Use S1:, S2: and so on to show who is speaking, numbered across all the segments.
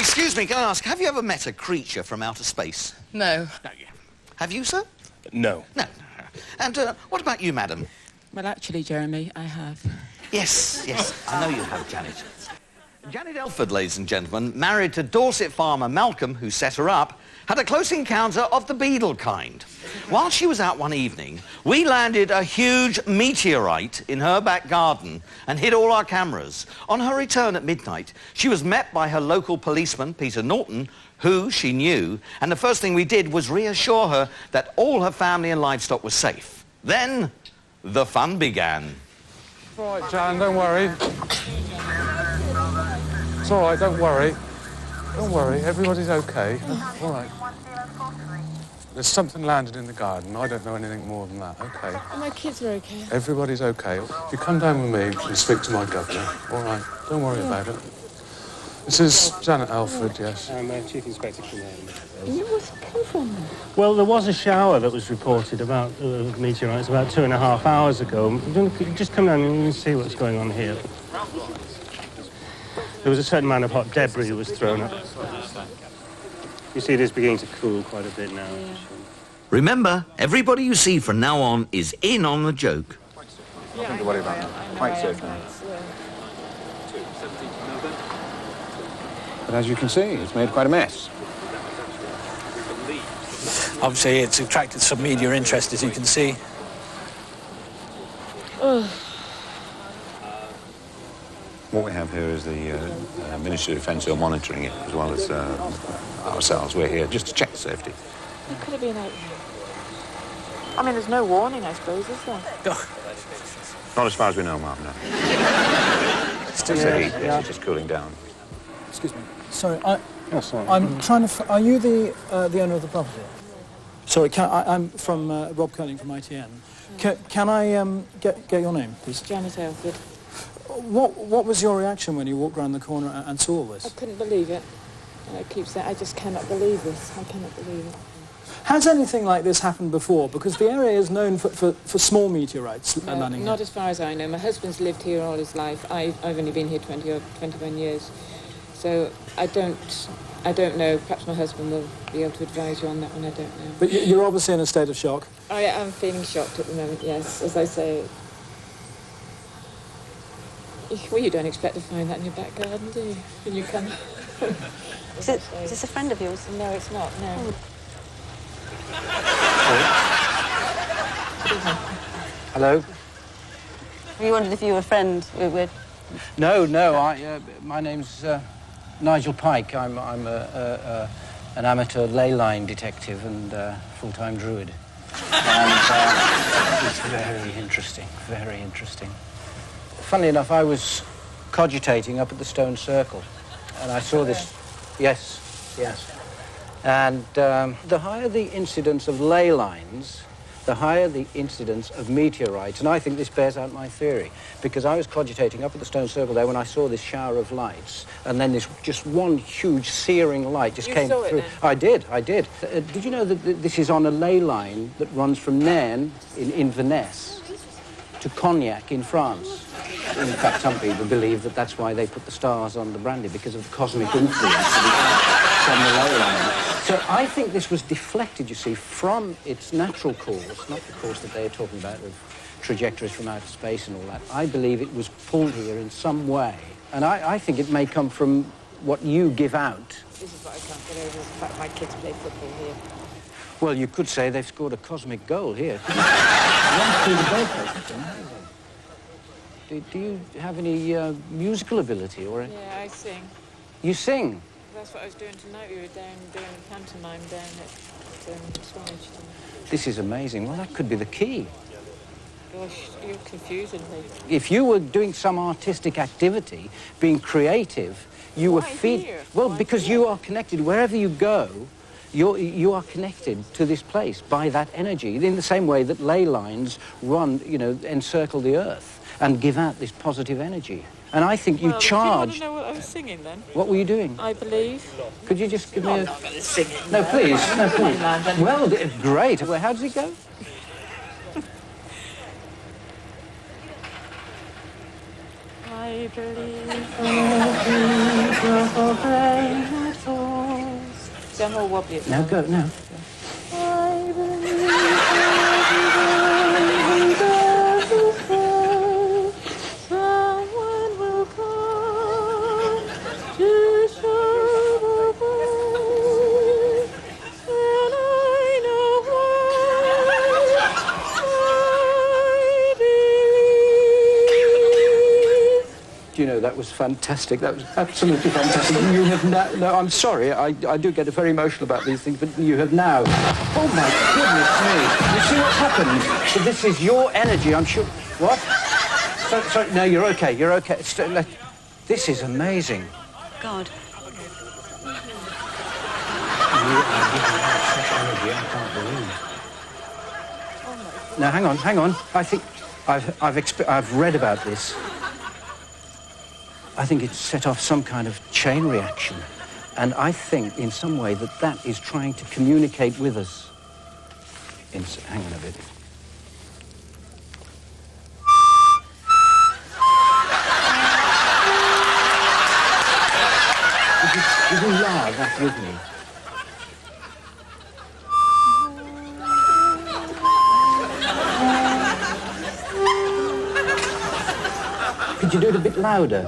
S1: Excuse me, can I ask, have you ever met a creature from outer space?
S2: No.
S1: No, you haven't. Have you, sir?
S3: No.
S1: No. And what about you, madam?
S2: Well, actually, Jeremy, I have.
S1: Yes, I know you have, Janet. Janet Elford, ladies and gentlemen, married to Dorset farmer Malcolm, who set her up, had a close encounter of the Beadle kind. While she was out one evening, we landed a huge meteorite in her back garden and hid all our cameras. On her return at midnight, she was met by her local policeman, Peter Norton, who she knew, and the first thing we did was reassure her that all her family and livestock was safe. Then, the fun began.
S4: It's all right, Jan, don't worry. It's all right, don't worry. Don't worry, everybody's okay. All right. There's something landed in the garden. I don't know anything more than that. Okay.
S2: My kids are okay.
S4: Everybody's okay. If you come down with me and speak to my governor, all right, don't worry about it. This is Janet Elford, yes.
S3: I'm Chief Inspector from there.
S2: Where's it come from?
S3: Well, there was a shower that was reported about meteorites about 2.5 hours ago. Just come down and see what's going on here. There was a certain amount of hot debris that was thrown up. You see it is beginning to cool quite a bit now. Yeah.
S1: Remember, everybody you see from now on is in on the joke.
S5: Nothing to worry about. Quite safe now. But as you can see, it's made quite a mess.
S6: Obviously, it's attracted some media interest, as you can see.
S5: What we have here is the Ministry of Defence who are monitoring it, as well as ourselves. We're here just to check the safety.
S2: It could have been out here. I mean, there's no warning, I suppose, is there?
S5: Not as far as we know, Mark, no.
S6: Still
S5: It's the heat, yes, it's just cooling down.
S7: Excuse me. Sorry,
S5: Yes,
S7: I'm trying to... Are you the owner of the property? Sorry, I'm from Rob Curling from ITN. Can I get your name, please?
S2: Janet Elford.
S7: What was your reaction when you walked around the corner and saw all this?
S2: I couldn't believe it. And I keep saying, I just cannot believe this. I cannot believe it.
S7: Has anything like this happened before? Because the area is known for small meteorites landing
S2: not
S7: here.
S2: as far as I know. My husband's lived here all his life. I've only been here 21 years. So I don't know. Perhaps my husband will be able to advise you on that one. I don't know.
S7: But you're obviously in a state of shock.
S2: I am feeling shocked at the moment, yes. As I say, well, you don't expect to find that in your back garden, do you? When you come.
S8: Is this a friend of yours?
S2: No, it's not, no.
S6: Hello?
S8: We wondered if you were a friend.
S6: No, my name's Nigel Pike. I'm an amateur ley line detective and full-time druid. And it's very interesting, very interesting. Funnily enough, I was cogitating up at the Stone Circle, and I saw this... Yes. And the higher the incidence of ley lines, the higher the incidence of meteorites. And I think this bears out my theory, because I was cogitating up at the Stone Circle there when I saw this shower of lights, and then this just one huge searing light just came through.
S2: You saw it then?
S6: I did. Did you know that this is on a ley line that runs from Nairn in Inverness to Cognac in France? In fact, some people believe that that's why they put the stars on the brandy, because of the cosmic influence from the ley line. So I think this was deflected, you see, from its natural course, not the course that they are talking about of trajectories from outer space and all that. I believe it was pulled here in some way. And I think it may come from what you give out.
S2: This is what I can't get over, is the fact my kids play football here.
S6: Well, you could say they've scored a cosmic goal here. Do you have any musical ability or?
S2: Yeah, I sing.
S6: You sing?
S2: That's what I was doing tonight. We were down doing a pantomime down at Swanage.
S6: This is amazing. Well, that could be the key.
S2: Gosh, you're confusing me.
S6: If you were doing some artistic activity, being creative, you were feeding... Well, because you are connected. Wherever you go, you are connected to this place by that energy, in the same way that ley lines run, encircle the Earth and give out this positive energy. And I think you charged...
S2: Do you want to know what I was singing, then?
S6: What were you doing?
S2: I believe.
S6: Could you just give me a...
S2: I'm not going to sing it.
S6: No, please. No, please. Well, great. Well, how does it go?
S2: I believe all people pray I'm all wobbly at the
S6: Now
S2: moment.
S6: go, now.
S2: I believe every day will fall, someone will come to show the way, and I know why I believe.
S6: Do you know, that was fantastic. That was absolutely fantastic. You have now... No, I'm sorry. I do get very emotional about these things, but you have now... Oh, my goodness me. You see what's happened? So this is your energy, I'm sure... What? Sorry, no, you're okay. You're okay. This is amazing.
S8: God.
S6: You have such energy, I can't believe. Now, hang on. I think I've read about this. I think it's set off some kind of chain reaction. And I think, in some way, that is trying to communicate with us. Hang on a bit. Would you laugh that with me? Could you do it a bit louder?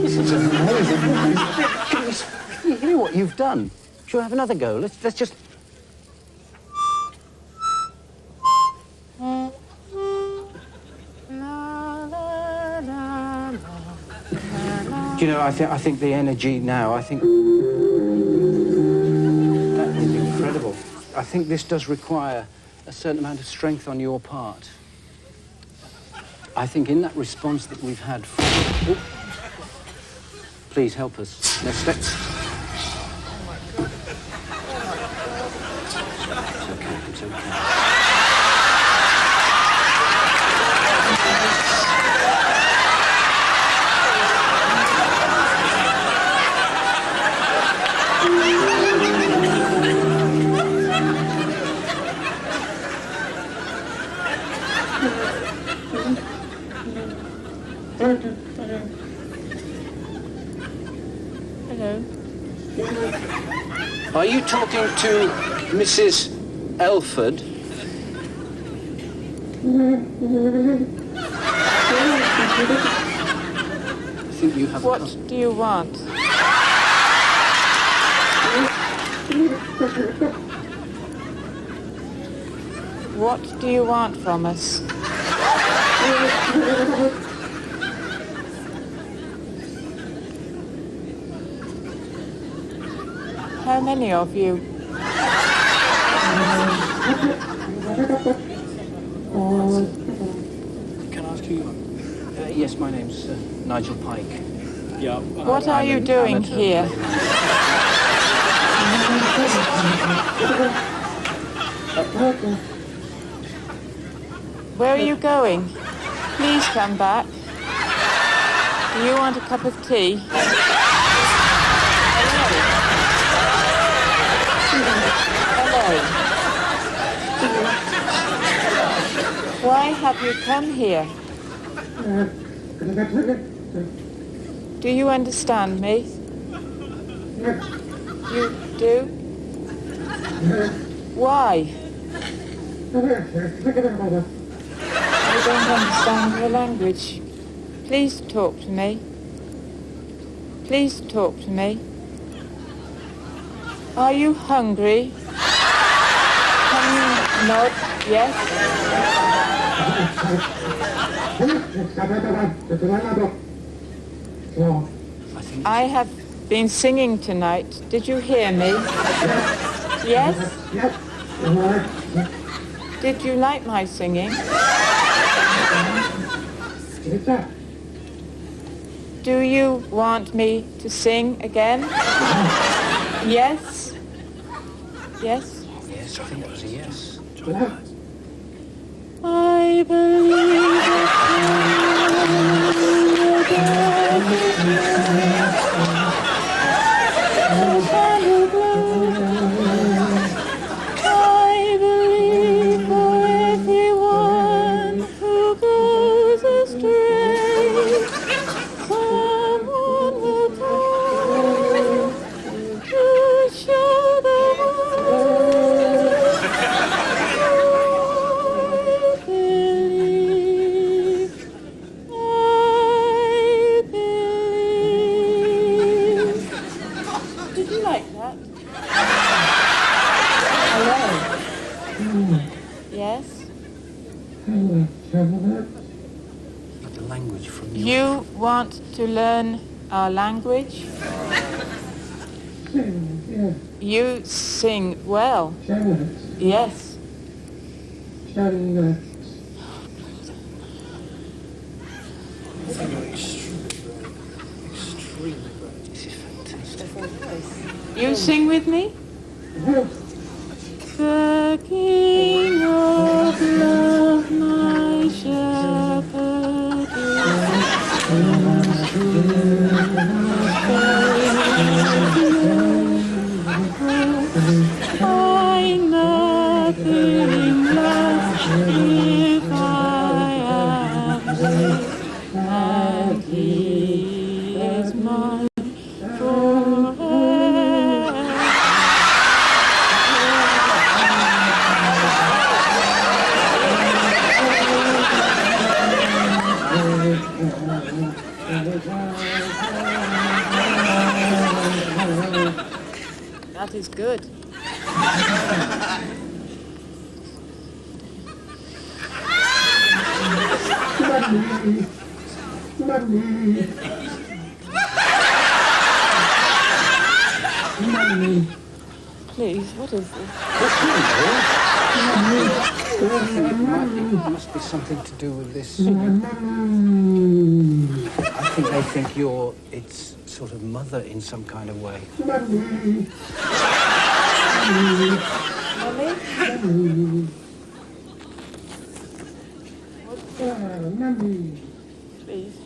S6: This is amazing. Can you hear what you've done? Shall we have another go? Let's just... Do you know, I think the energy now, I think... That is incredible. I think this does require a certain amount of strength on your part. I think in that response that we've had from... Oh. Please help us. Let's... It's okay, it's okay.
S2: Hello.
S6: Are you talking to Mrs. Elford? I think you have
S2: What do you want? What do you want from us? How many of you?
S7: Can I ask you?
S6: Yes, my name's Nigel Pike.
S7: Yeah.
S2: What are you doing here? Where are you going? Please come back. Do you want a cup of tea? Hello. Why have you come here? Do you understand me? You do? Why? I don't understand your language. Please talk to me. Please talk to me. Are you hungry? Can you nod yes? I have been singing tonight. Did you hear me? Yes? Did you like my singing? Do you want me to sing again? Yes? Yes?
S6: Yes, I think that was a yes.
S2: I believe it. want to learn our language?
S9: Sing, yeah.
S2: You sing well.
S9: Janet.
S2: Yes.
S9: Janet.
S2: You sing with me? The King of Love, my shepherd I nothing less if I am safe, and He is mine forever. That is good. Please, what is this?
S6: It must be something to do with this. I think they think you're its sort of mother in some kind of way.
S2: Please.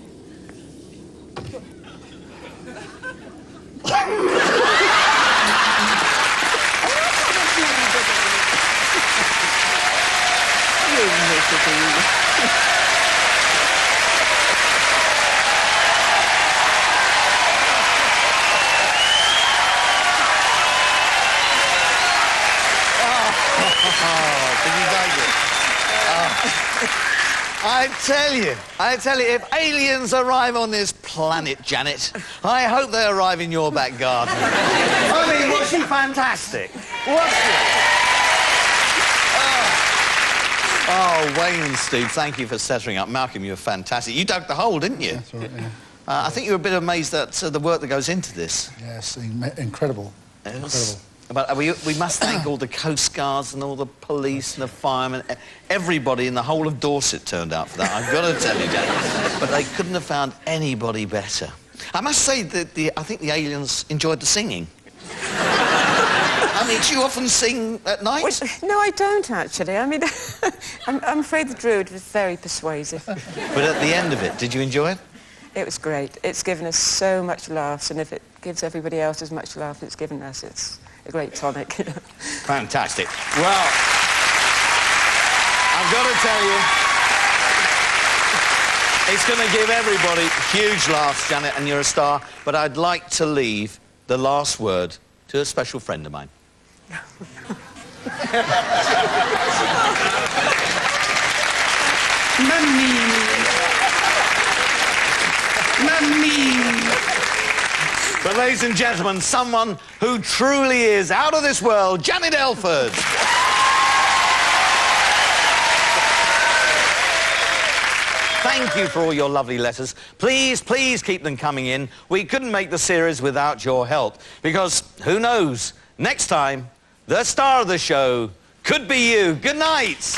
S1: I tell you, if aliens arrive on this planet, Janet, I hope they arrive in your back garden. I mean, was she fantastic? Was she? Oh, Wayne and Steve, thank you for settling up. Malcolm, you were fantastic. You dug the hole, didn't you?
S10: That's right, yeah.
S1: I think you were a bit amazed at the work that goes into this.
S10: Yes, incredible. Incredible.
S1: But we must thank all the coast guards and all the police and the firemen. Everybody in the whole of Dorset turned out for that, I've got to tell you, Janet. But they couldn't have found anybody better. I must say that I think the aliens enjoyed the singing. I mean, do you often sing at night?
S2: Well, no, I don't, actually. I mean, I'm afraid the Druid was very persuasive.
S1: But at the end of it, did you enjoy it?
S2: It was great. It's given us so much laughs, and if it gives everybody else as much laugh it's given us, it's a great tonic.
S1: Fantastic. Well, I've got to tell you, it's going to give everybody huge laughs, Janet, and you're a star, but I'd like to leave the last word to a special friend of mine. But ladies and gentlemen, someone who truly is out of this world, Janet Elford. Thank you for all your lovely letters. Please, please keep them coming in. We couldn't make the series without your help, because who knows, next time, the star of the show could be you. Good night.